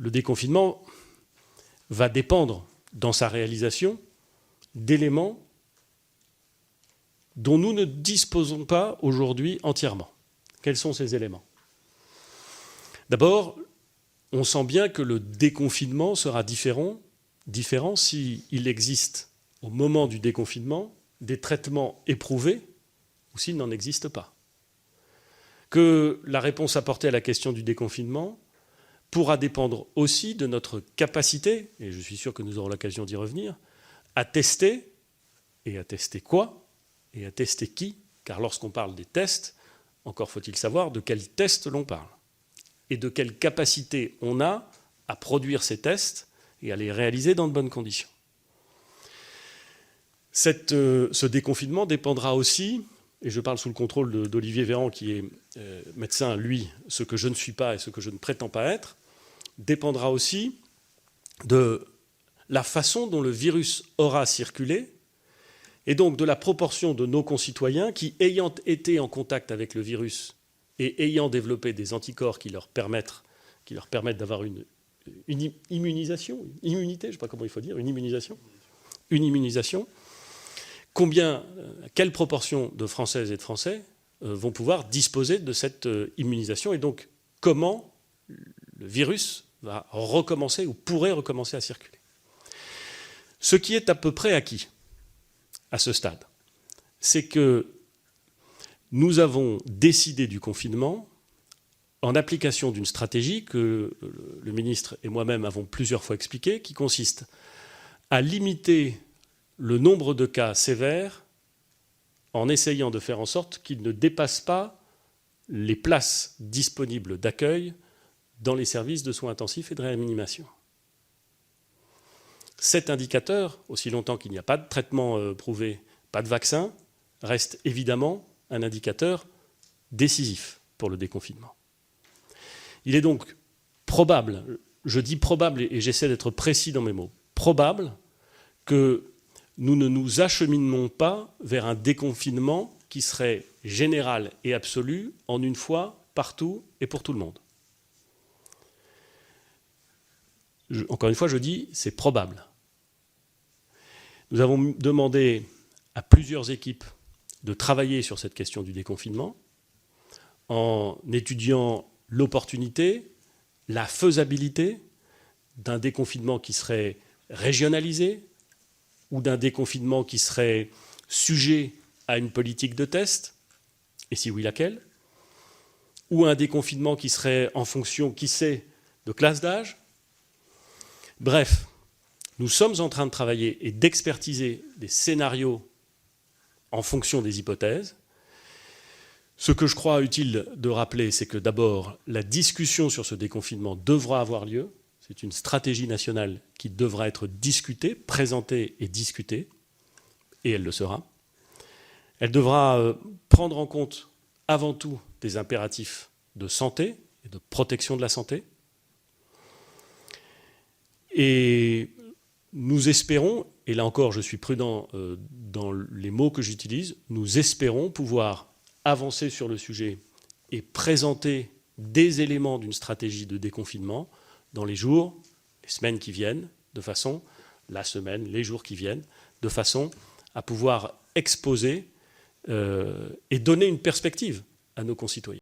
le déconfinement va dépendre, dans sa réalisation, d'éléments dont nous ne disposons pas aujourd'hui entièrement. Quels sont ces éléments? D'abord, on sent bien que le déconfinement sera différent s'il existe, au moment du déconfinement, des traitements éprouvés ou s'il n'en existe pas. Que la réponse apportée à la question du déconfinement pourra dépendre aussi de notre capacité, et je suis sûr que nous aurons l'occasion d'y revenir, à tester, et à tester quoi, et à tester qui, car lorsqu'on parle des tests, encore faut-il savoir de quels tests l'on parle, et de quelle capacité on a à produire ces tests et à les réaliser dans de bonnes conditions. Ce déconfinement dépendra aussi, et je parle sous le contrôle d'Olivier Véran, qui est médecin, lui, ce que je ne suis pas et ce que je ne prétends pas être, dépendra aussi de la façon dont le virus aura circulé, et donc de la proportion de nos concitoyens qui, ayant été en contact avec le virus et ayant développé des anticorps qui leur permettent d'avoir une immunisation, immunité, je ne sais pas comment il faut dire, une immunisation, quelle proportion de Françaises et de Français vont pouvoir disposer de cette immunisation, et donc comment le virus va recommencer ou pourrait recommencer à circuler. Ce qui est à peu près acquis à ce stade, c'est que nous avons décidé du confinement en application d'une stratégie que le ministre et moi-même avons plusieurs fois expliquée, qui consiste à limiter le nombre de cas sévères en essayant de faire en sorte qu'ils ne dépassent pas les places disponibles d'accueil dans les services de soins intensifs et de réanimation. Cet indicateur, aussi longtemps qu'il n'y a pas de traitement prouvé, pas de vaccin, reste évidemment un indicateur décisif pour le déconfinement. Il est donc probable, je dis probable et j'essaie d'être précis dans mes mots, probable que nous ne nous acheminons pas vers un déconfinement qui serait général et absolu en une fois, partout et pour tout le monde. Encore une fois, je dis, c'est probable. Nous avons demandé à plusieurs équipes de travailler sur cette question du déconfinement en étudiant l'opportunité, la faisabilité d'un déconfinement qui serait régionalisé ou d'un déconfinement qui serait sujet à une politique de test, et si oui, laquelle, ou un déconfinement qui serait en fonction, qui sait, de classe d'âge. Bref, nous sommes en train de travailler et d'expertiser des scénarios en fonction des hypothèses. Ce que je crois utile de rappeler, c'est que d'abord, la discussion sur ce déconfinement devra avoir lieu. C'est une stratégie nationale qui devra être discutée, présentée et discutée, et elle le sera. Elle devra prendre en compte avant tout des impératifs de santé et de protection de la santé. Et nous espérons, et là encore je suis prudent dans les mots que j'utilise, nous espérons pouvoir avancer sur le sujet et présenter des éléments d'une stratégie de déconfinement dans les jours, les semaines qui viennent, les jours qui viennent, de façon à pouvoir exposer et donner une perspective à nos concitoyens.